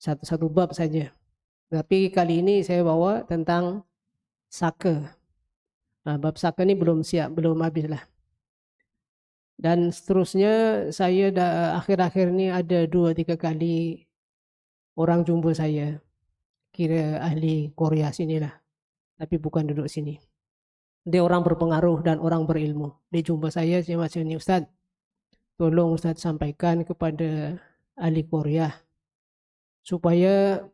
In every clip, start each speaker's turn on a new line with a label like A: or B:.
A: satu bab saja. Tapi kali ini saya bawa tentang saka. Bab saka ni belum siap, belum habis lah. Dan seterusnya saya akhir-akhir ni ada 2-3 kali orang jumpa saya. Kira ahli Korea sinilah. Tapi bukan duduk sini. Dia orang berpengaruh dan orang berilmu. Dia jumpa saya macam ni, Ustaz. Tolong Ustaz sampaikan kepada ahli Korea supaya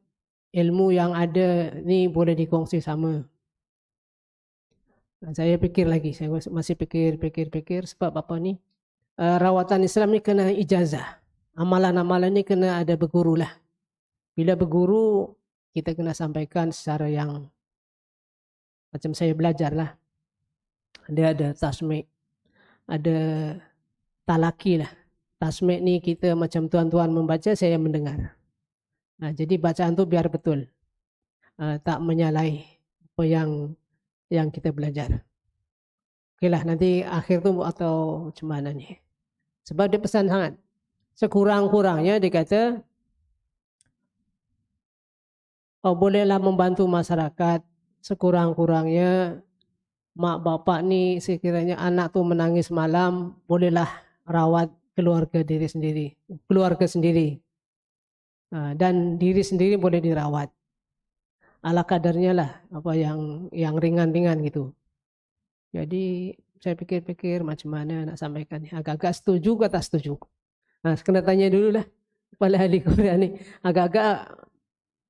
A: ilmu yang ada ni boleh dikongsi sama. Saya fikir lagi, saya masih fikir sebab apa ni? Rawatan Islam ni kena ijazah. Amalan-amalan ni kena ada berguru lah. Bila berguru, kita kena sampaikan secara yang macam saya belajar lah. Dia ada tasmik, ada talaki lah. Tasmik ni kita macam tuan-tuan membaca, saya mendengar. Jadi bacaan tu biar betul. Tak menyalahi apa yang kita belajar. Okeylah, nanti akhir tu atau macam mana ni. Sebab dia pesan sangat. Sekurang-kurangnya dia kata, bolehlah membantu masyarakat. Sekurang-kurangnya mak bapak ni sekiranya anak tu menangis malam, bolehlah rawat keluarga sendiri. Dan diri sendiri boleh dirawat. Ala kadarnya lah, apa yang ringan-ringan gitu. Jadi saya pikir-pikir macam mana nak sampaikan. Agak-agak setuju ke tak setuju. Kena tanya dulu lah kepala ahli Korea ni. Agak-agak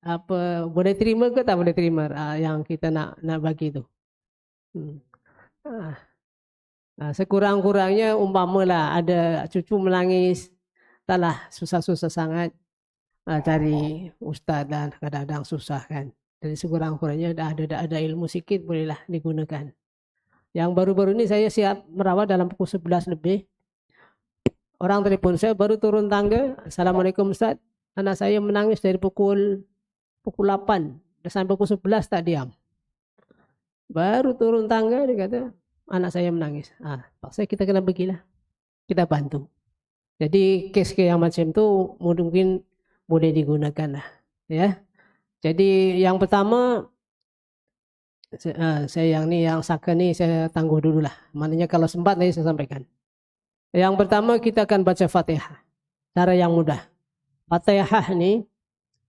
A: apa boleh terima ke tak boleh terima yang kita nak bagi tu. Sekurang-kurangnya umpamalah ada cucu menangis, taklah susah-susah sangat cari ustaz dan kadang-kadang susah kan. Jadi sekurang-kurangnya ada ilmu sikit bolehlah digunakan. Yang baru-baru ini saya siap merawat dalam pukul 11 lebih. Orang telefon saya baru turun tangga. Assalamualaikum Ustaz. Anak saya menangis dari pukul 8 sampai pukul 11 tak diam. Baru turun tangga dia kata anak saya menangis. Paksa kita kena pergilah. Kita bantu. Jadi kes yang macam tu mungkin boleh digunakan lah. Ya. Jadi yang pertama saya yang saka ni saya tangguh dulu lah. Maknanya kalau sempat nanti saya sampaikan. Yang pertama kita akan baca Fatihah. Cara yang mudah. Fatihah ni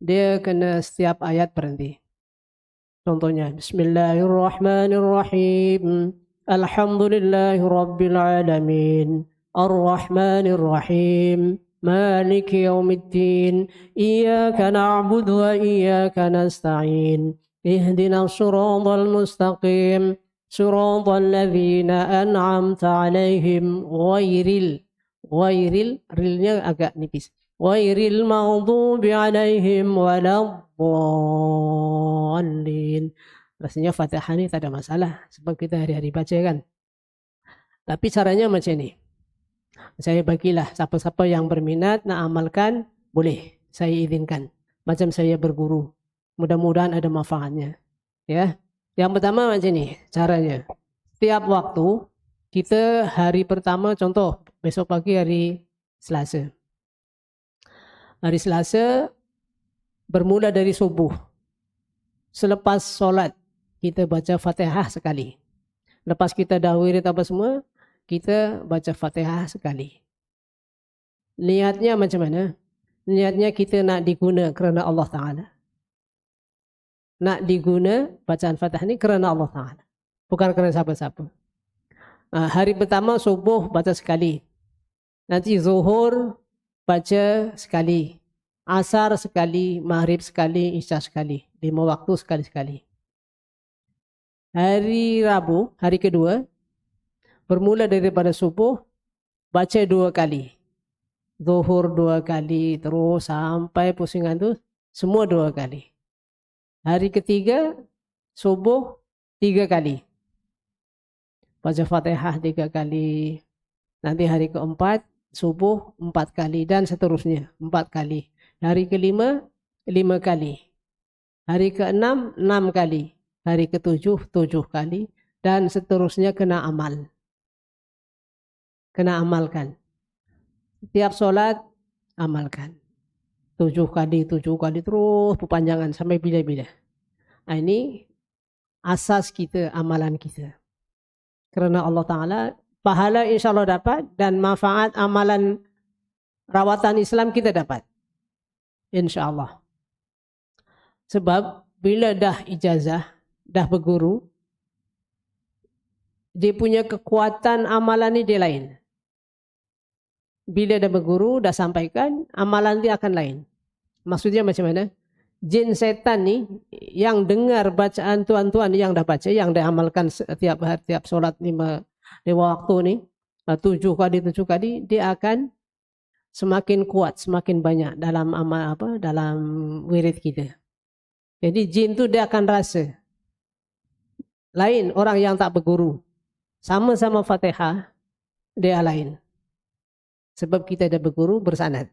A: dia kena setiap ayat berhenti. Contohnya Bismillahirrahmanirrahim. Alhamdulillahirrabbilalamin. Ar-Rahmanirrahim. Maliki yaumiddin. Iyyaka na'budu wa iyyaka nasta'in. Ihdina siratal mustaqim. Siratal ladzina an'amta 'alaihim rilnya agak nipis. Ghairil maghdubi 'alaihim waladdallin. Rasanya Fatihah ni tak ada masalah sebab kita hari-hari baca kan. Tapi caranya macam ni. Saya bagilah siapa-siapa yang berminat nak amalkan boleh saya izinkan. Macam saya berguru. Mudah-mudahan ada manfaatnya. Ya. Yang pertama macam ni caranya. Setiap waktu kita hari pertama contoh besok pagi hari Selasa. Hari Selasa bermula dari subuh. Selepas solat kita baca Fatihah sekali. Lepas kita dah wirid apa semua, kita baca Fatihah sekali. Niatnya macam mana? Niatnya kita nak diguna kerana Allah Ta'ala. Nak diguna bacaan Fatihah ni kerana Allah Ta'ala. Bukan kerana siapa-siapa. Hari pertama subuh baca sekali. Nanti zuhur baca sekali. Asar sekali, maghrib sekali, isya sekali. 5 waktu sekali-sekali. Hari Rabu, hari kedua, bermula daripada subuh, baca 2 kali. Zuhur 2 kali, terus sampai pusingan tu, semua 2 kali. Hari ketiga, subuh 3 kali. Baca Fatihah 3 kali. Nanti hari keempat, subuh 4 kali dan seterusnya 4 kali. Hari kelima 5 kali. Hari keenam 6 kali. Hari ketujuh 7 kali dan seterusnya kena amal. Kena amalkan. Tiap solat amalkan. 7 kali terus perpanjangan sampai bila-bila. Ini asas kita, amalan kita. Kerana Allah Ta'ala, pahala insya Allah dapat dan manfaat amalan rawatan Islam kita dapat. Insya Allah. Sebab bila dah ijazah, dah berguru, dia punya kekuatan amalan ni dia lain. Bila dah berguru, dah sampaikan, amalan dia akan lain. Maksudnya macam mana? Jin setan ni yang dengar bacaan tuan-tuan yang dah baca, yang dah amalkan setiap hari, tiap solat 5 waktu ni, 7 kali, dia akan semakin kuat, semakin banyak dalam amal dalam wirid kita. Jadi jin tu dia akan rasa. Lain orang yang tak berguru. Sama-sama Fatihah, dia lain. Sebab kita dah berguru bersanad.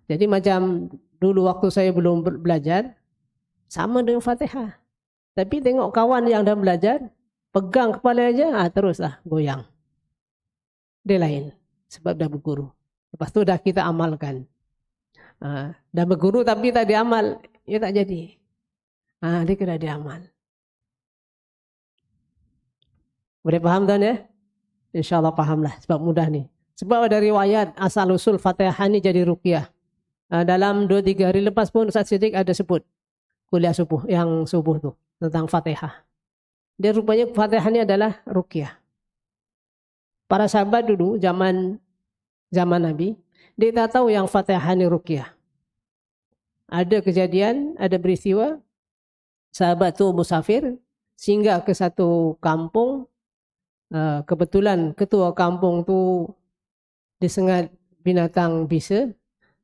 A: Jadi macam dulu waktu saya belum belajar, sama dengan Fatihah. Tapi tengok kawan yang dah belajar, pegang kepala aja, teruslah goyang. Dia lain, sebab dah berguru. Lepas tu dah kita amalkan. Dah berguru tapi tak diamal, ya tak jadi. Dia kena diamal. Boleh faham tuan ya? InsyaAllah fahamlah, sebab mudah ni. Sebab ada riwayat asal usul Fatihah ni jadi ruqyah. Dalam 2-3 hari lepas pun Ustaz Siddiq ada sebut kuliah subuh, yang subuh tu tentang Fatihah. Dia rupanya Fatihah ni adalah ruqyah. Para sahabat dulu zaman Nabi, dia tak tahu yang Fatihah ni ruqyah. Ada kejadian, ada peristiwa sahabat tu musafir singgah ke satu kampung. Kebetulan ketua kampung tu disengat binatang bisa,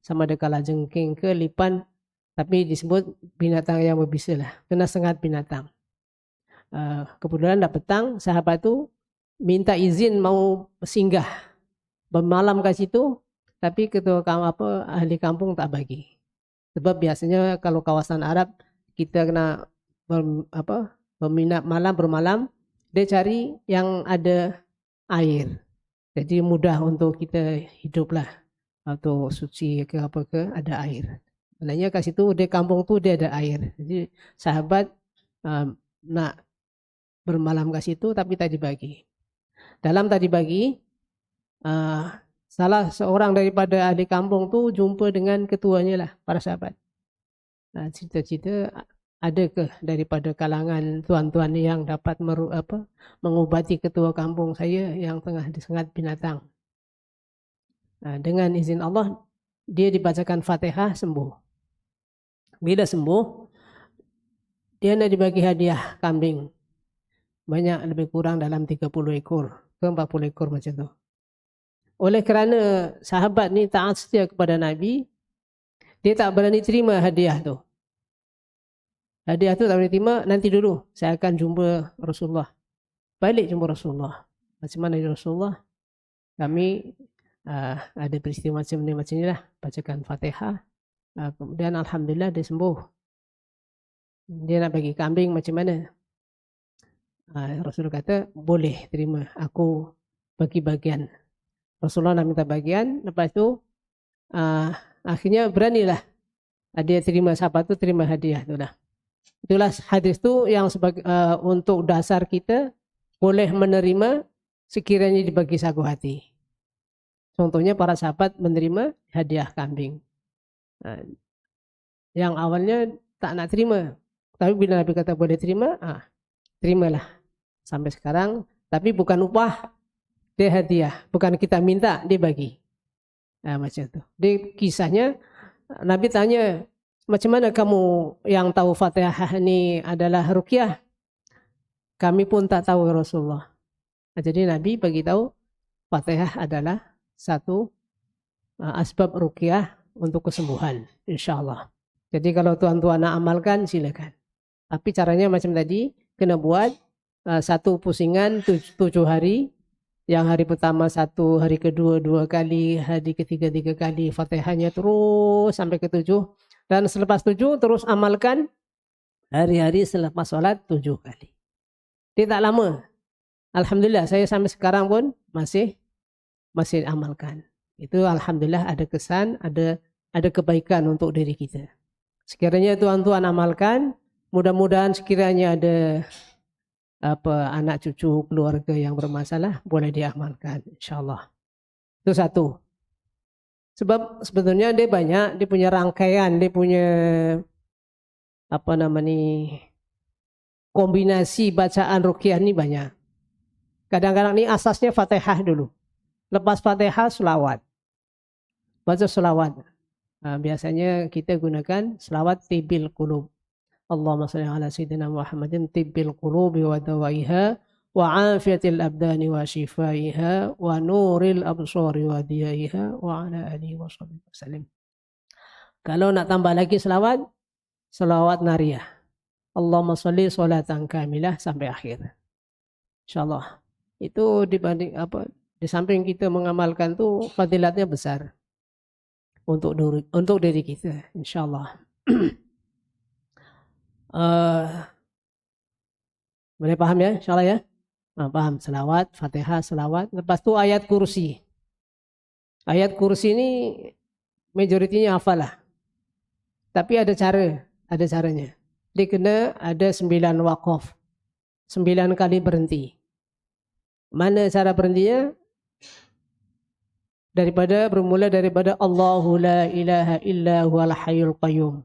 A: sama ada kalajengking ke lipan, tapi disebut binatang yang berbisa lah, kena sengat binatang. Kebetulan dah petang, sahabat tu minta izin mau singgah bermalam kat situ, tapi ketua ahli kampung tak bagi. Sebab biasanya kalau kawasan Arab kita kena bermalam, dia cari yang ada air. Jadi mudah untuk kita hidup lah, atau suci ke apa ke, ada air. Maknanya kat situ di kampung tu dia ada air. Jadi sahabat nak bermalam kat situ tapi tak dibagi. Dalam tak dibagi, salah seorang daripada ahli kampung tu jumpa dengan ketuanya lah, para sahabat. Cerita-cerita adakah daripada kalangan tuan-tuan yang dapat mengubati ketua kampung saya yang tengah disengat binatang. Dengan izin Allah, dia dibacakan Fatihah, sembuh. Bila sembuh, dia nak dibagi hadiah kambing. Banyak, lebih kurang dalam 30 ekor ke 40 ekor macam tu. Oleh kerana sahabat ni taat setia kepada Nabi, dia tak berani terima hadiah tu. Hadiah tu tak boleh terima, nanti dulu saya akan jumpa Rasulullah. Balik jumpa Rasulullah. Macam mana Rasulullah? Kami ada peristiwa macam ni lah, bacakan Fatihah. Kemudian alhamdulillah dia sembuh. Dia nak bagi kambing macam mana? Rasulullah kata, boleh terima, aku bagi bagian. Rasulullah nak minta bagian, lepas tu akhirnya beranilah dia terima, sahabat tu terima hadiah tu lah. Itulah hadis tu yang sebagai untuk dasar kita boleh menerima sekiranya dibagi sagu hati. Contohnya para sahabat menerima hadiah kambing. Yang awalnya tak nak terima, tapi bila Nabi kata boleh terima, terimalah sampai sekarang. Tapi bukan upah, dia hadiah, bukan kita minta, dia bagi. Macam tu. Di kisahnya Nabi tanya, macam mana kamu yang tahu Fatihah ini adalah ruqyah? Kami pun tak tahu Rasulullah. Jadi Nabi bagi tahu Fatihah adalah satu asbab ruqyah untuk kesembuhan, insyaAllah. Jadi kalau tuan-tuan nak amalkan, silakan. Tapi caranya macam tadi, kena buat satu pusingan 7 hari. Yang hari pertama 1, hari kedua 2 kali, hari ketiga 3 kali. Fatihahnya terus sampai ke 7. Dan selepas 7 terus amalkan hari-hari selepas solat 7 kali. Dia tak lama. Alhamdulillah saya sampai sekarang pun masih amalkan. Itu alhamdulillah ada kesan, ada ada kebaikan untuk diri kita. Sekiranya tuan-tuan amalkan, mudah-mudahan sekiranya ada anak cucu keluarga yang bermasalah boleh diamalkan insyaallah. Itu satu. Sebab sebetulnya dia banyak, dia punya rangkaian, dia punya kombinasi bacaan ruqyah ini banyak. Kadang-kadang ini asasnya Fatihah dulu. Lepas Fatihah selawat. Baca selawat. Nah, biasanya kita gunakan selawat tibil qulub. Allahumma shalli ala sayyidina Muhammadin tibbil qulubi wa dawaiha wa afiyatil abdani wa shifaiha wa nuril absari wa diyaiha wa ala alihi wa sahbihi wasallam. Kalau nak tambah lagi selawat nariyah. Allahumma shalli sholatan kamilah sampai akhir. Insyaallah. Itu dibanding di samping kita mengamalkan tuh fadilatnya besar untuk diri kita insyaallah. Boleh paham ya insyaallah ya? Paham, selawat, Fatihah, selawat. Lepas itu ayat kursi. Ayat kursi ini majoritinya hafalah. Tapi ada caranya. Dia kena ada 9 waqaf. 9 kali berhenti. Mana cara berhentinya? Bermula daripada Allahu la ilaha illa huwal hayyul qayyum.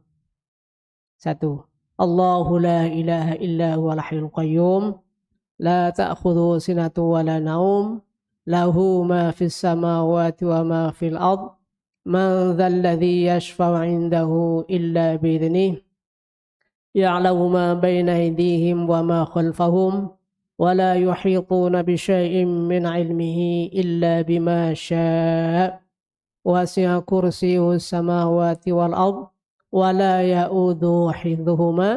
A: 1. Allahu la ilaha illa huwal hayyul qayyum. La ta'khudhu sinatu wa la naum. Lahu ma fis samawati wa ma fil ard. Man dhal ladzi yashfa'u 'indahu illa bi'idhnihi. Ya'lamu ma baina aydihim wa ma khalfahum. ولا يحيطون بشيء من علمه إلا بما شاء وسع كرسيه السماوات والأرض ولا يؤوده حفظهما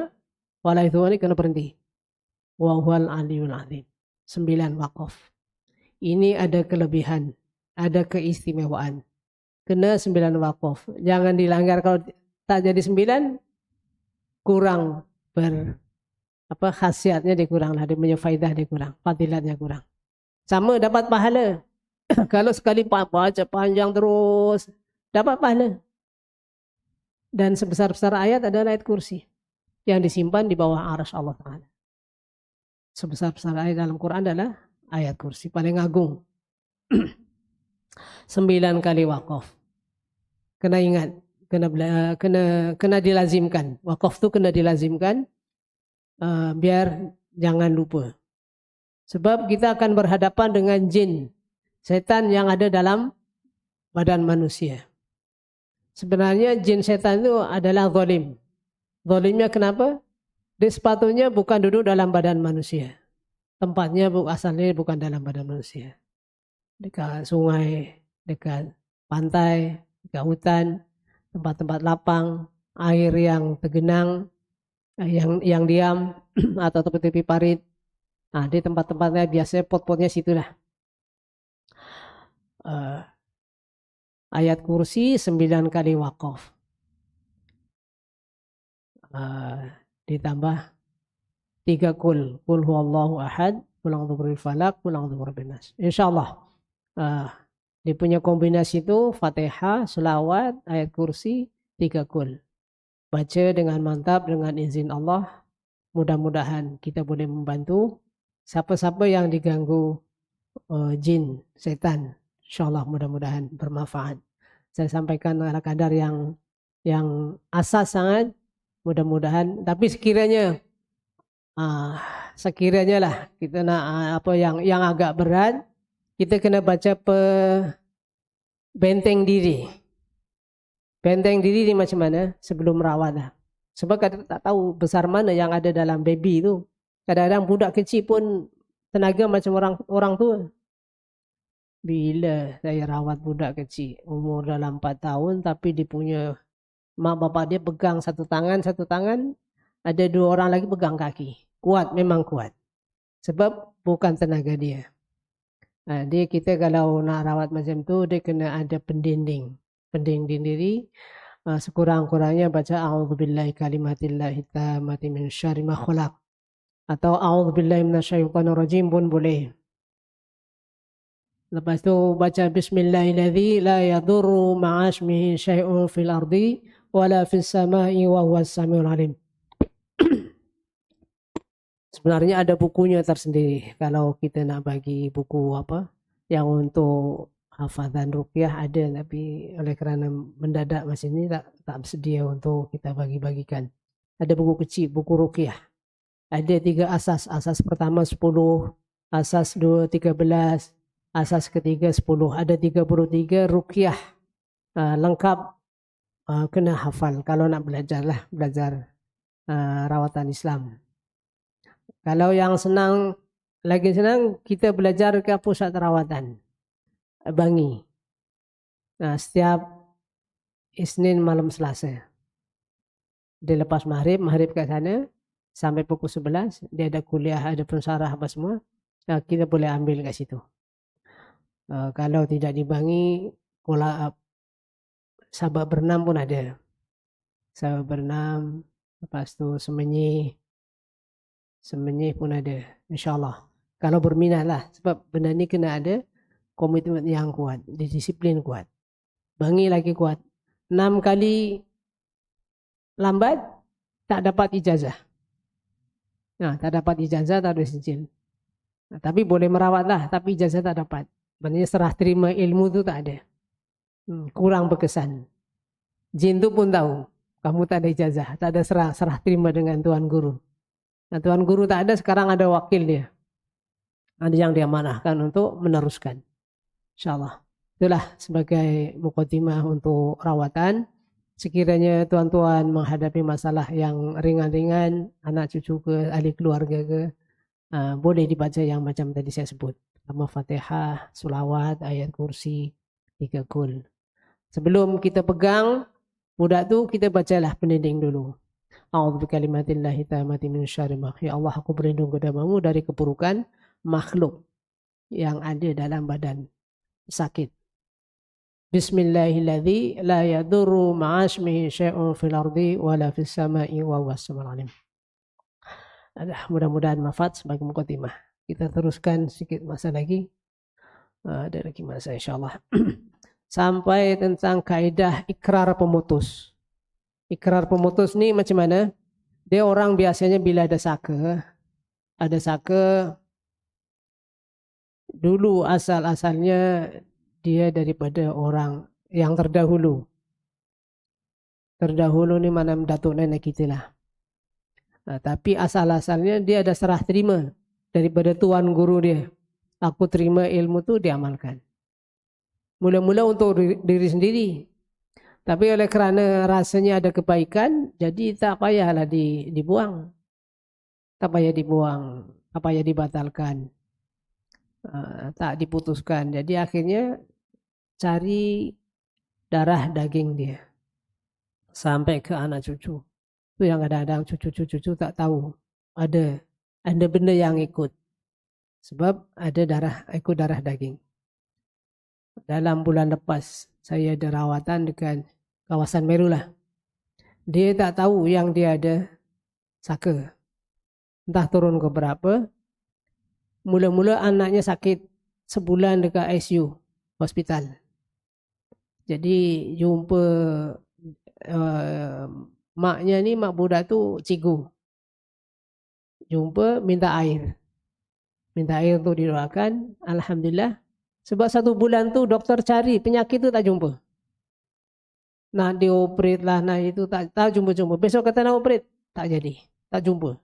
A: ولا ini kena berhenti wa huwal aliyul azim. 9 waqaf. Ini ada kelebihan, ada keistimewaan. Kena 9 waqaf. Jangan dilanggar, kalau tak jadi 9 kurang khasiatnya dikurang lah, dia punya faidah dikurang, fadilatnya kurang. Sama dapat pahala. Kalau sekali baca panjang terus dapat pahala. Dan sebesar-besar ayat adalah ayat kursi yang disimpan di bawah arsy Allah Ta'ala. Sebesar-besar ayat dalam Quran adalah ayat kursi paling agung. 9 kali wakaf. Kena ingat, kena dilazimkan. Wakaf itu kena dilazimkan. Biar jangan lupa. Sebab kita akan berhadapan dengan jin, setan yang ada dalam badan manusia. Sebenarnya jin setan itu adalah zalim. Zalimnya kenapa? Dia sepatutnya bukan duduk dalam badan manusia. Tempatnya asalnya bukan dalam badan manusia. Dekat sungai, dekat pantai, dekat hutan, tempat-tempat lapang, air yang tergenang, yang diam atau tepi-tepi parit. Nah, di tempat-tempatnya biasanya pot-potnya situlah. Ayat kursi 9 kali wakaf. Ditambah 3 kul huwallahu ahad, kul a'udzu birabbil falaq, kul a'udzu birabbin nas. Insyaallah. Dia punya kombinasi itu Fatihah, selawat, ayat kursi, 3 kul. Baca dengan mantap dengan izin Allah. Mudah-mudahan kita boleh membantu siapa-siapa yang diganggu jin, setan. InsyaAllah mudah-mudahan bermanfaat. Saya sampaikan ala kadar yang asas sangat. Mudah-mudahan. Tapi sekiranya lah kita nak yang agak berat, kita kena baca benteng diri. Benteng diri ini macam mana sebelum merawat lah. Sebab kadang tak tahu besar mana yang ada dalam baby itu. Kadang-kadang budak kecil pun tenaga macam orang tua. Bila saya rawat budak kecil umur dalam 4 tahun, tapi dia punya mak bapak dia pegang satu tangan, ada 2 orang lagi pegang kaki. Kuat, memang kuat. Sebab bukan tenaga dia. Dia kita kalau nak rawat macam tu, dia kena ada pendinding diri. Sekurang-kurangnya baca a'udzubillahi kalimatillahi tammati min syarri ma khalaq atau a'udzubillahi minasyaitonir rajim pun boleh. Lepas tu baca bismillahirrahmanirrahim la yadurru ma'asmihi syai'un fil ardi wala fis sama'i wa huwas samiul alim. Sebenarnya ada bukunya tersendiri. Kalau kita nak bagi buku apa yang untuk hafazan ruqyah ada, tapi oleh kerana mendadak macam ni tak bersedia untuk kita bagi-bagikan. Ada buku kecil, buku ruqyah. Ada 3 asas. Asas pertama 10, asas 2 13, asas ketiga 10. Ada 33 ruqyah lengkap, kena hafal kalau nak belajar rawatan Islam. Kalau yang senang, lagi senang kita belajar ke pusat rawatan Bangi. Setiap Isnin malam Selasa. Dia lepas maghrib kat sana sampai pukul 11. Dia ada kuliah, ada pensarah apa semua. Kita boleh ambil kat situ. Kalau tidak di Bangi, Sabak Bernam pun ada. Sabak Bernam, lepas tu Semenyih pun ada, insyaAllah. Kalau berminat lah, sebab benda ni kena ada komitmen yang kuat, disiplin kuat. Bangi lagi kuat. 6 kali lambat, tak dapat ijazah. Tak dapat ijazah, tak ada izin. Tapi boleh merawat lah, tapi ijazah tak dapat. Maksudnya serah terima ilmu tu tak ada. Kurang berkesan. Jin tu pun tahu, kamu tak ada ijazah, tak ada serah terima dengan Tuan Guru. Tuan Guru tak ada, sekarang ada wakil dia. Ada yang dia manahkan untuk meneruskan. InsyaAllah. Itulah sebagai mukadimah untuk rawatan. Sekiranya tuan-tuan menghadapi masalah yang ringan-ringan, anak cucu ke, ahli keluarga ke, boleh dibaca yang macam tadi saya sebut. Pertama Fatihah, Sulawat, ayat kursi, 3 kul. Sebelum kita pegang budak tu, kita bacalah pendinding dulu. A'udzu bikalimatillahi tammati min syarri ma khalaq. Ya Allah, aku berlindung kepadamu dari keburukan makhluk yang ada dalam badan sakit. Bismillahilladzi la yadurru ma'asmihi syai'un fil ardi wala fis sama'i wa huwas samiul alim. Mudah-mudahan manfaat sebagai mukadimah. Kita teruskan sedikit masa lagi. Ada lagi masa insyaallah. Sampai tentang kaidah ikrar pemutus. Ikrar pemutus ni macam mana? Dia orang biasanya bila ada saka dulu asal-asalnya dia daripada orang yang terdahulu. Terdahulu ni mana datuk nenek kita lah. Tapi asal-asalnya dia ada serah terima daripada tuan guru dia. Aku terima ilmu tu, diamalkan. Mula-mula untuk diri sendiri. Tapi oleh kerana rasanya ada kebaikan, jadi tak payahlah dibuang. Tak payah dibuang, tak payah dibatalkan. Tak diputuskan. Jadi akhirnya cari darah daging dia. Sampai ke anak cucu. Itu yang kadang-kadang cucu-cucu tak tahu. Ada benda yang ikut. Sebab ada ikut darah daging. Dalam bulan lepas saya ada rawatan dekat kawasan Meru lah. Dia tak tahu yang dia ada saka. Entah turun ke berapa. Mula-mula anaknya sakit sebulan dekat ICU hospital. Jadi jumpa maknya ni, mak budak tu cikgu. Jumpa minta air. Minta air tu didoakan. Alhamdulillah. Sebab 1 bulan tu doktor cari penyakit tu tak jumpa. Nak dioperate lah, nak itu tak jumpa-jumpa. Besok kata nak operate, tak jadi. Tak jumpa.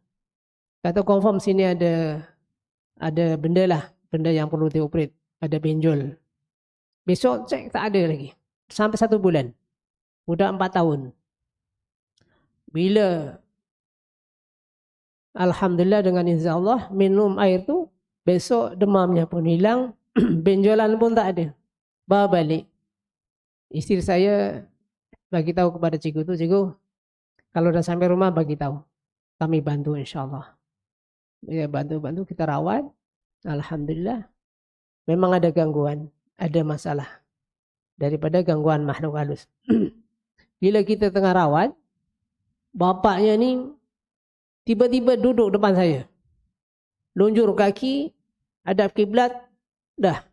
A: Kata confirm sini ada benda lah. Benda yang perlu dioperate. Ada benjol. Besok cek tak ada lagi. Sampai 1 bulan. Budak 4 tahun. Bila alhamdulillah dengan izin Allah minum air tu, besok demamnya pun hilang. Benjolan pun tak ada. Bawa balik. Isteri saya bagi tahu kepada cikgu tu, cikgu, kalau dah sampai rumah bagi tahu. Kami bantu insyaAllah. Ya, bantu kita rawat. Alhamdulillah. Memang ada gangguan, ada masalah. Daripada gangguan makhluk halus. Bila kita tengah rawat, bapaknya ni tiba-tiba duduk depan saya. Lunjur kaki, hadap kiblat, dah.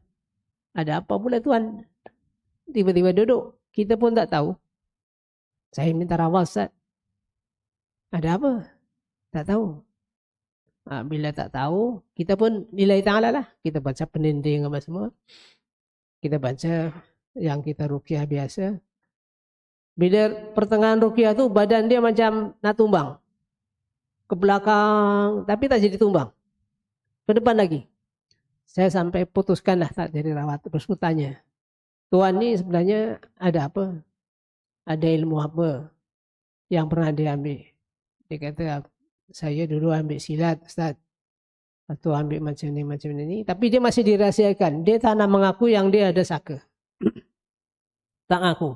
A: Ada apa pula Tuan? Tiba-tiba duduk. Kita pun tak tahu. Saya minta rawat Ustaz. Ada apa? Tak tahu. Bila tak tahu, kita pun nilai ta'ala lah. Kita baca peninding apa semua. Kita baca yang kita ruqyah biasa. Bila pertengahan ruqyah tu badan dia macam nak tumbang. Ke belakang, tapi tak jadi tumbang. Ke depan lagi. Saya sampai putuskan lah tak jadi rawat. Terus tanya, Tuan ni sebenarnya ada apa? Ada ilmu apa yang pernah dia ambil? Dia kata, saya dulu ambil silat Ustaz. Atau ambil macam ni. Tapi dia masih dirahsiakan. Dia tak nak mengaku yang dia ada saka. Tak ngaku.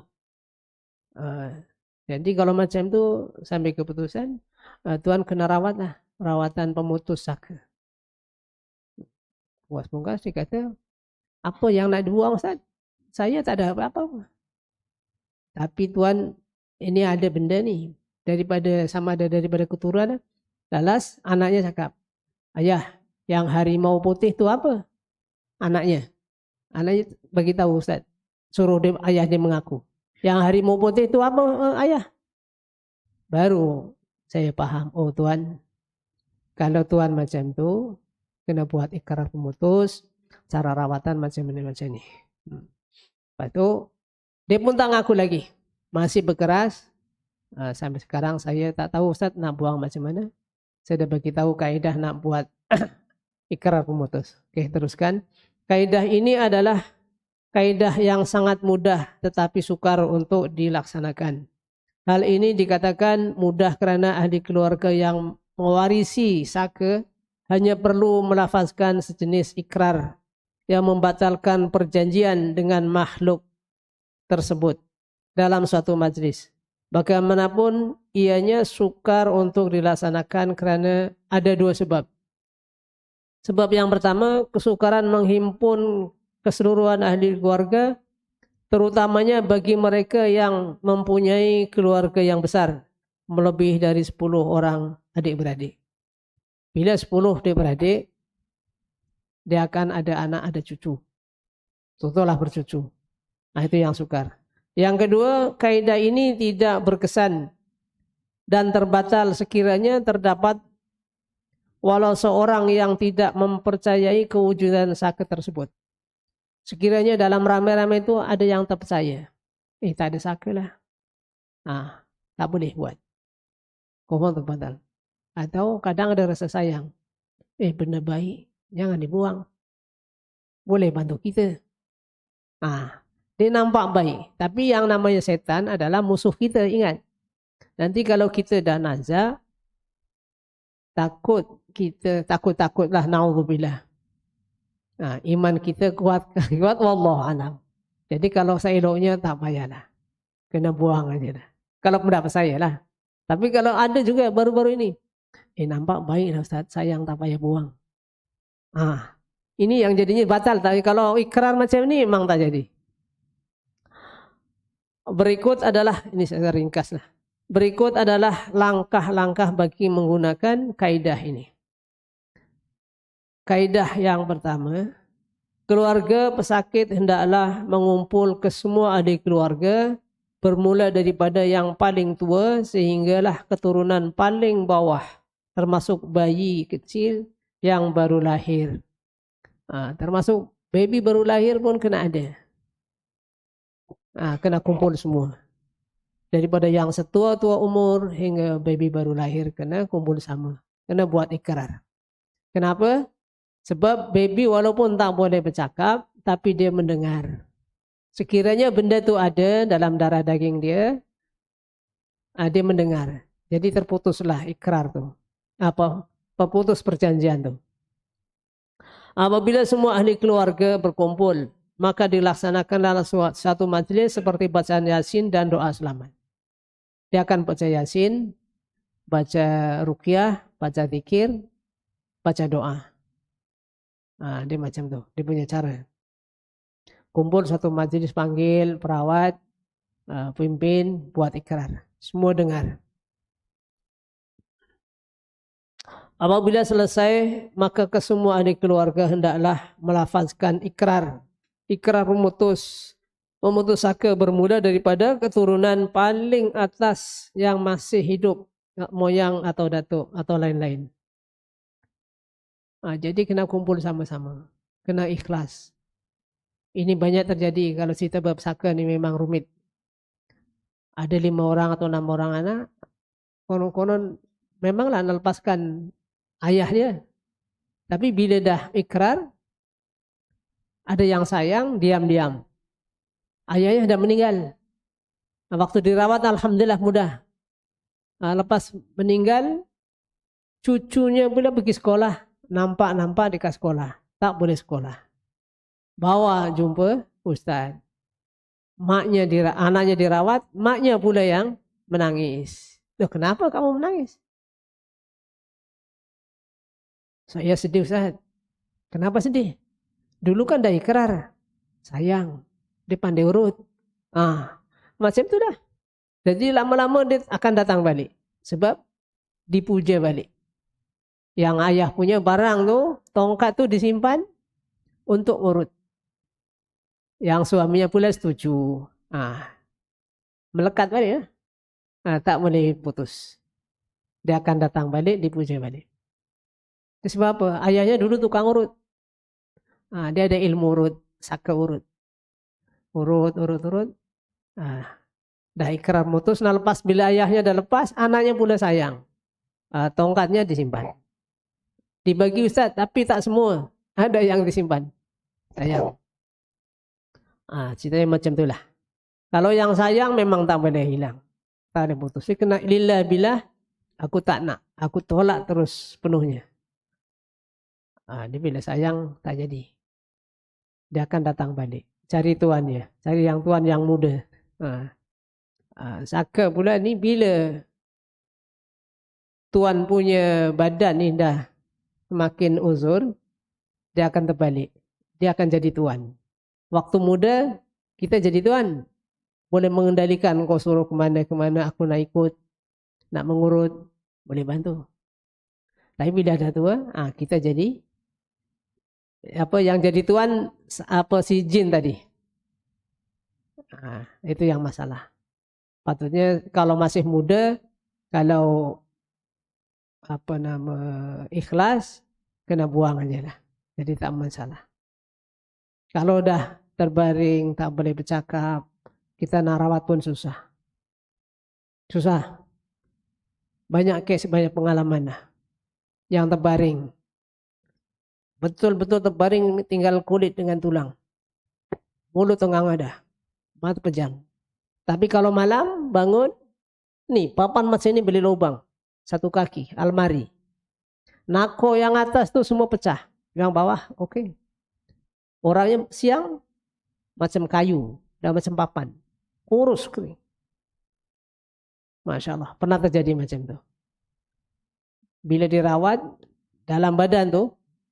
A: Jadi kalau macam tu sampai keputusan, Tuan kena rawat lah. Rawatan pemutus saka. Puas-puas dia kata, apa yang nak dibuang Ustaz? Saya tak ada apa-apa. Tapi Tuan, ini ada benda ni. Sama ada daripada keturunan. Lalas anaknya cakap, ayah, yang harimau putih tu apa? Anaknya bagi tahu Ustaz. Suruh ayah dia mengaku. Yang harimau putih tu apa ayah? Baru saya faham. Oh Tuan, kalau Tuan macam tu, kena buat ikrar pemutus. Cara rawatan macam ni. Lepas tu, dia pun tak ngaku lagi. Masih berkeras. Sampai sekarang saya tak tahu Ustaz nak buang macam mana. Saya dah bagi tahu kaedah nak buat ikrar pemutus. Oke, teruskan. Kaedah ini adalah kaedah yang sangat mudah tetapi sukar untuk dilaksanakan. Hal ini dikatakan mudah kerana ahli keluarga yang mewarisi saka hanya perlu melafazkan sejenis ikrar yang membatalkan perjanjian dengan makhluk tersebut dalam suatu majlis. Bagaimanapun ianya sukar untuk dilaksanakan kerana ada dua sebab. Sebab yang pertama, kesukaran menghimpun keseluruhan ahli keluarga, terutamanya bagi mereka yang mempunyai keluarga yang besar, melebihi dari 10 orang adik-beradik. Bila 10 adik-beradik, dia akan ada anak, ada cucu. Tentulah bercucu. Nah, itu yang sukar. Yang kedua, kaidah ini tidak berkesan dan terbatal sekiranya terdapat walau seorang yang tidak mempercayai kewujudan saka tersebut. Sekiranya dalam ramai-ramai itu ada yang terpercaya. Tak ada saka lah. Tak boleh buat. Kohon terbatal. Atau kadang ada rasa sayang. Benda baik, jangan dibuang. Boleh bantu kita. Dia nampak baik. Tapi yang namanya setan adalah musuh kita, ingat. Nanti kalau kita dah nazar, takutlah, na'udzubillah. Iman kita kuat wallahu a'lam. Jadi kalau seeloknya tak payahlah. Kena buang aja lah. Kalau pendapat saya lah. Tapi kalau ada juga baru-baru ini. Nampak baik lah Ustaz, sayang tak payah buang. Ini yang jadinya batal. Tapi kalau ikrar macam ini memang tak jadi. Berikut adalah, ini saya ringkas lah. Berikut adalah langkah-langkah bagi menggunakan kaidah ini. Kaidah yang pertama, keluarga pesakit hendaklah mengumpul ke semua ahli keluarga, bermula daripada yang paling tua sehinggalah keturunan paling bawah, termasuk bayi kecil yang baru lahir. Termasuk baby baru lahir pun kena ada. Kena kumpul semua. Daripada yang setua-tua umur hingga baby baru lahir kena kumpul sama. Kena buat ikrar. Kenapa? Sebab baby walaupun tak boleh bercakap, tapi dia mendengar. Sekiranya benda itu ada dalam darah daging dia, dia mendengar. Jadi terputuslah ikrar tu. Terputus perjanjian tu. Apabila semua ahli keluarga berkumpul, maka dilaksanakan dalam satu majlis seperti bacaan Yasin dan doa selamat. Dia akan baca Yasin, baca ruqyah, baca zikir, baca doa. Dia macam tu, dia punya cara. Kumpul satu majlis, panggil perawat, pimpin, buat ikrar. Semua dengar. Apabila selesai, maka kesemua ahli keluarga hendaklah melafazkan ikrar ikrar memutus saka bermula daripada keturunan paling atas yang masih hidup, moyang atau datuk atau lain-lain. Jadi kena kumpul sama-sama, kena ikhlas. Ini banyak terjadi kalau cerita bab saka ni memang rumit. Ada 5 orang atau 6 orang anak, konon-konon memanglah melepaskan ayahnya. Tapi bila dah ikrar, ada yang sayang, diam-diam. Ayahnya dah meninggal. Waktu dirawat alhamdulillah mudah. Lepas meninggal, cucunya pula pergi sekolah. Nampak dekat sekolah. Tak boleh sekolah. Bawa jumpa ustaz. Anaknya dirawat, maknya pula yang menangis. Loh, kenapa kamu menangis? Saya sedih ustaz. Kenapa sedih? Dulu kan dah ikrar. Sayang. Dia pandai urut. Macam itu dah. Jadi lama-lama dia akan datang balik. Sebab dipuja balik. Yang ayah punya barang tu, tongkat tu disimpan untuk urut. Yang suaminya pula setuju. Melekat balik ya. Tak boleh putus. Dia akan datang balik, dipuja balik. Itu sebab apa? Ayahnya dulu tukang urut. Dia ada ilmu urut, saka urut. Urut. Dah ikrar mutus, lepas bila ayahnya dah lepas, anaknya pula sayang. Tongkatnya disimpan. Dibagi ustaz, tapi tak semua. Ada yang disimpan. Sayang. Ceritanya macam itulah. Kalau yang sayang memang tak boleh hilang. Tak boleh putus. Dia kena lillah billah, aku tak nak. Aku tolak terus penuhnya. Dia bila sayang, tak jadi. Dia akan datang balik. Cari tuannya. Cari yang tuan yang muda. Saka pula ni bila tuan punya badan ni dah semakin uzur, dia akan terbalik. Dia akan jadi tuan. Waktu muda, kita jadi tuan. Boleh mengendalikan, kau suruh kemana-kemana, aku nak ikut. Nak mengurut, boleh bantu. Tapi bila dah tua, kita jadi, yang jadi tuan, si jin tadi. Itu yang masalah. Patutnya kalau masih muda, kalau ikhlas, kena buang aja lah. Jadi tak masalah. Kalau dah terbaring, tak boleh bercakap, kita nak rawat pun susah. Susah. Banyak kes, banyak pengalaman lah. Yang terbaring. Betul-betul terbaring, tinggal kulit dengan tulang. Mulut tengah ada. Mata pejam. Tapi kalau malam bangun, nih papan macam ini beli lubang. 1 kaki, almari. Nako yang atas tuh semua pecah. Yang bawah, oke. Orangnya siang, macam kayu. Dan macam papan. Kurus. Masya Allah, pernah terjadi macam itu. Bila dirawat, dalam badan tuh,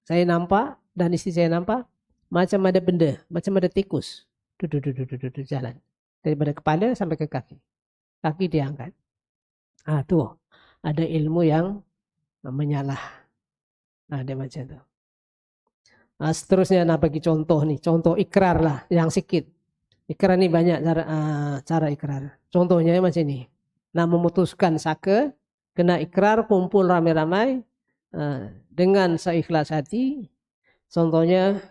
A: saya nampak, dan istri saya nampak, macam ada benda, macam ada tikus. Duduk jalan. Daripada kepala sampai ke kaki. Kaki diangkat. Tuh, ada ilmu yang menyalah. Dia macam itu. Seterusnya bagi contoh nih, contoh ikrar lah, yang sikit. Ikrar ini banyak cara ikrar. Contohnya macam ini. Nak memutuskan saka, kena ikrar, kumpul ramai-ramai, dengan seikhlas hati. Contohnya,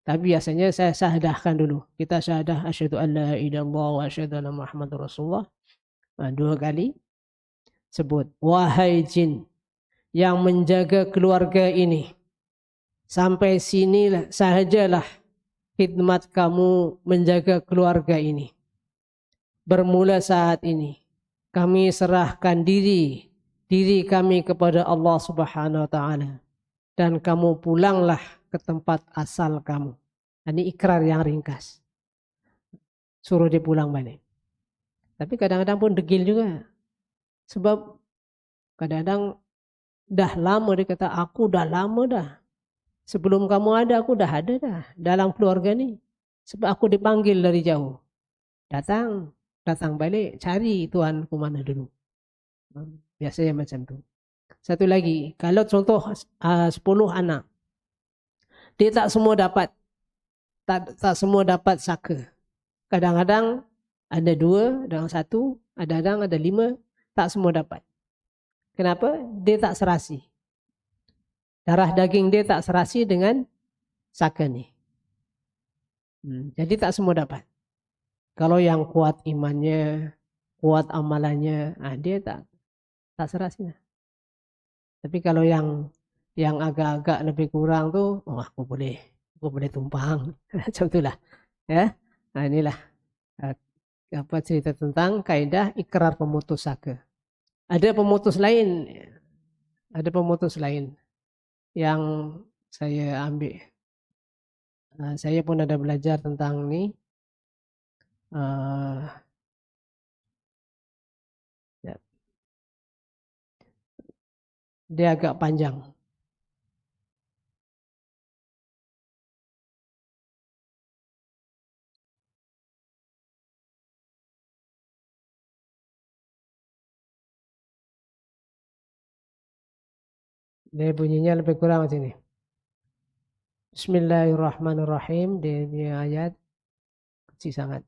A: tapi biasanya saya syahadahkan dulu. Kita syahadah asyhadu an la ilaha illallah wa asyhadu anna Muhammadur Rasulullah. 2 kali. Sebut, wahai jin yang menjaga keluarga ini. Sampai sinilah sahajalah khidmat kamu menjaga keluarga ini. Bermula saat ini, kami serahkan diri kami kepada Allah Subhanahu wa taala. Dan kamu pulanglah ke tempat asal kamu. Ini ikrar yang ringkas. Suruh dia pulang balik. Tapi kadang-kadang pun degil juga. Sebab kadang-kadang dah lama dia kata, aku dah lama dah. Sebelum kamu ada, aku dah ada dah. Dalam keluarga ni. Sebab aku dipanggil dari jauh. Datang balik, cari Tuhanku mana dulu. Biasanya macam tu. Satu lagi, kalau contoh 10 anak. Dia tak semua dapat. tak semua dapat saka. Kadang-kadang ada 2, ada 1, kadang-kadang ada 5, tak semua dapat. Kenapa? Dia tak serasi. Darah daging dia tak serasi dengan saka ni. Jadi tak semua dapat. Kalau yang kuat imannya, kuat amalannya, dia tak serasi. Tapi kalau yang agak-agak lebih kurang tuh, aku boleh tumpang. Macam itulah. Ya. Nah, inilah cerita tentang kaidah ikrar pemutus saka. Ada pemutus lain yang saya ambil. Saya pun ada belajar tentang ini. Dia agak panjang. Dia bunyinya lebih kurang macam ini. Bismillahirrahmanirrahim. Dia ayat kecil sangat.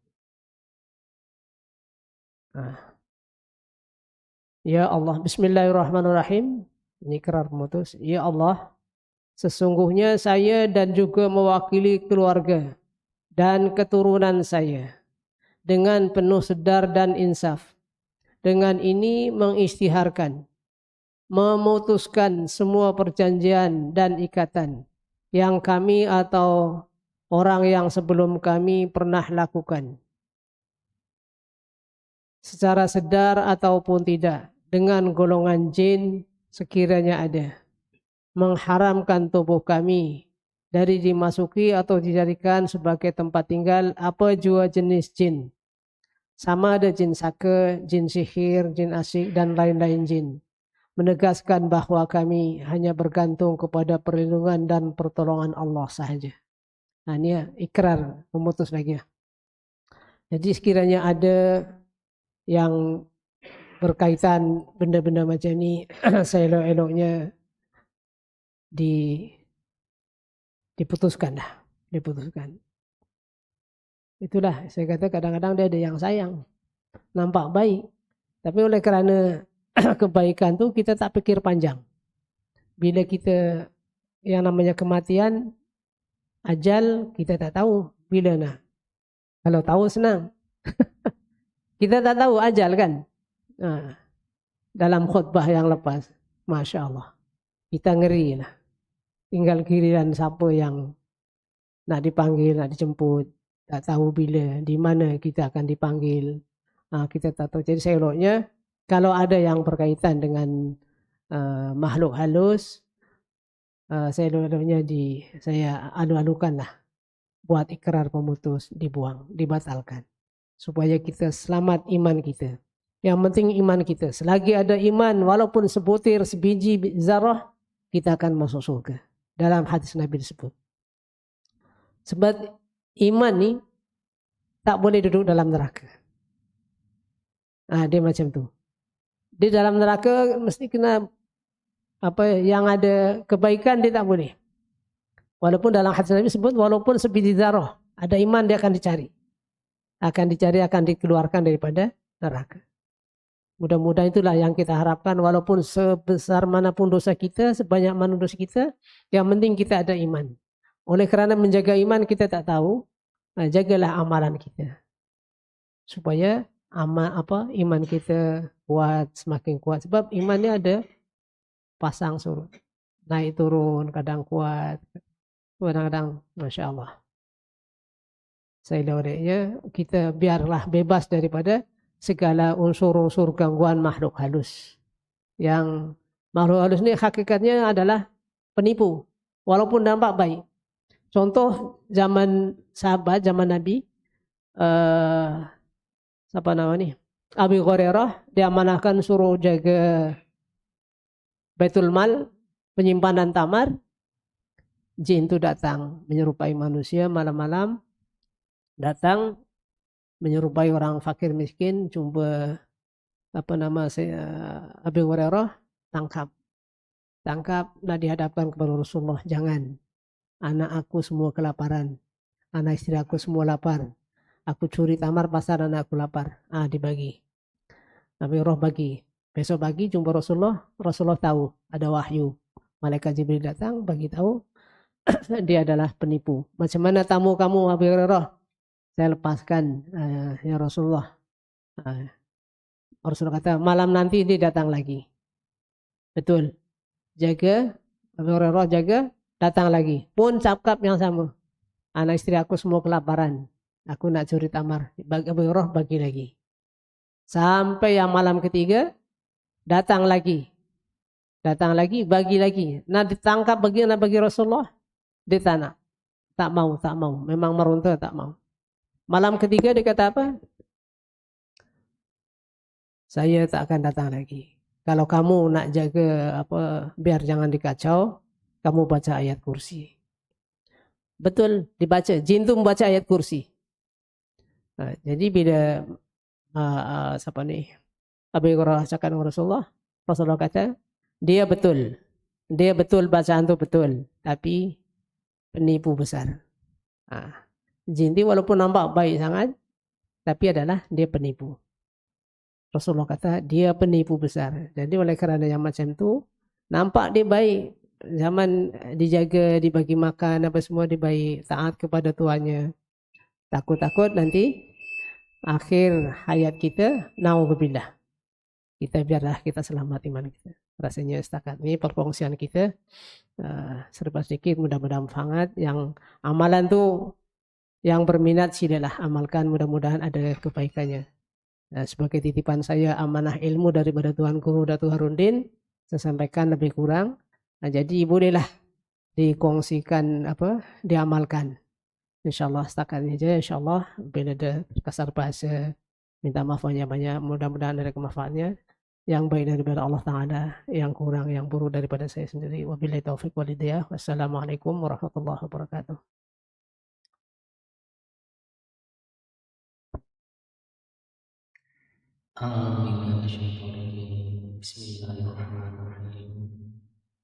A: Ya Allah, Bismillahirrahmanirrahim. Ini ikrar pemutus. Ya Allah, sesungguhnya saya dan juga mewakili keluarga dan keturunan saya dengan penuh sedar dan insaf. Dengan ini mengisytiharkan, memutuskan semua perjanjian dan ikatan yang kami atau orang yang sebelum kami pernah lakukan, secara sedar ataupun tidak, dengan golongan jin sekiranya ada, mengharamkan tubuh kami dari dimasuki atau dijadikan sebagai tempat tinggal apa jua jenis jin, sama ada jin saka, jin sihir, jin asyik dan lain-lain jin, menegaskan bahwa kami hanya bergantung kepada perlindungan dan pertolongan Allah sahaja. Nah, ini ya, ikrar memutus lagi ya. Jadi sekiranya ada yang berkaitan benda-benda macam ni, saya elok-eloknya diputuskan. Itulah saya kata kadang-kadang dia ada yang sayang, nampak baik, tapi oleh kerana kebaikan tu kita tak fikir panjang. Bila kita yang namanya kematian, ajal kita tak tahu bila nah. Kalau tahu senang. Kita tak tahu ajal kan. Dalam khutbah yang lepas, Masya Allah, kita ngeri lah. Tinggal giliran siapa yang nak dipanggil, nak dijemput, tak tahu bila, di mana kita akan dipanggil. Kita tak tahu. Jadi seeloknya kalau ada yang berkaitan dengan makhluk halus, seeloknya saya alu-alukan lah buat ikrar pemutus, dibuang, dibatalkan. Supaya kita selamat iman kita. Yang penting iman kita. Selagi ada iman, walaupun sebutir, sebiji zarah, kita akan masuk surga. Dalam hadis Nabi disebut. Sebab iman ni tak boleh duduk dalam neraka. Dia macam tu. Di dalam neraka mesti kena yang ada kebaikan dia tak boleh. Walaupun dalam hadis Nabi disebut walaupun sebiji zarah, ada iman dia akan dicari. Akan dikeluarkan daripada neraka. Mudah-mudahan itulah yang kita harapkan, walaupun sebesar manapun dosa kita, sebanyak mana dosa kita, yang penting kita ada iman. Oleh kerana menjaga iman kita tak tahu, jagalah amalan kita. Supaya iman kita kuat, semakin kuat. Sebab imannya ada pasang surut. Naik turun, kadang kuat, kadang-kadang Masya Allah. Saya lorenya kita biarlah bebas daripada segala unsur-unsur gangguan makhluk halus. Yang makhluk halus ini hakikatnya adalah penipu, walaupun nampak baik. Contoh zaman sahabat, zaman Nabi, siapa nama ni? Abu Hurairah diamanahkan suruh jaga Baitul Mal, penyimpanan tamar. Jin itu datang menyerupai manusia malam-malam, datang menyerupai orang fakir miskin, jumpa Abu Hurairah, tangkap, nak dihadapkan kepada Rasulullah. Jangan, anak aku semua kelaparan, anak istri aku semua lapar. Aku curi tamar pasar, anak aku lapar. Dibagi. Nabi roh bagi. Besok pagi jumpa Rasulullah. Rasulullah tahu ada wahyu. Malaikat Jibril datang bagi tahu dia adalah penipu. Macam mana tamu kamu Abu Hurairah? Saya lepaskan ya Rasulullah. Rasulullah kata malam nanti dia datang lagi. Betul. Jaga Abu Hurairah jaga datang lagi. Pun cakap yang sama. Anak istri aku semua kelaparan. Aku nak curi tamar. Abu Hurairah bagi lagi. Sampai yang malam ketiga datang lagi. Datang lagi, bagi lagi. Nah ditangkap bagi Rasulullah. Dia tak mau, tak mau. Memang meruntuh, tak mau. Malam ketiga dia kata apa? Saya tak akan datang lagi. Kalau kamu nak jaga apa, biar jangan dikacau, kamu baca ayat kursi. Betul, dibaca. Jin itu membaca ayat kursi. Nah, jadi bila siapa nih? Abu Hurairah cakap dengan Rasulullah, Rasulullah kata, dia betul. Dia betul bacaan itu betul, tapi penipu besar. Jin itu walaupun nampak baik sangat, tapi adalah dia penipu. Rasulullah kata dia penipu besar. Jadi oleh kerana yang macam tu, nampak dia baik. Zaman dijaga, dibagi makan, apa semua dia baik. Taat kepada tuannya. Takut-takut nanti akhir hayat kita, na'udzubillah. Biarlah kita selamat iman kita. Rasanya setakat ini perkongsian kita serba sedikit mudah-mudahan hangat. Yang amalan tu yang berminat silalah amalkan, mudah-mudahan ada kebaikannya. Sebagai titipan saya amanah ilmu daripada Tuan Guru Datuk Harundin, saya sampaikan lebih kurang. Jadi bolehlah dikongsikan diamalkan. InsyaAllah setakat ini aja. InsyaAllah bila ada kasar bahasa minta maaf banyak-banyak, mudah-mudahan ada kemanfaatnya. Yang baik daripada Allah Ta'ala, yang kurang, yang buruk daripada saya sendiri. Wabillahi taufiq walhidayah. Wassalamualaikum warahmatullahi wabarakatuh.
B: أعوذ بالله من الشيطان الرجيم بسم الله الرحمن الرحيم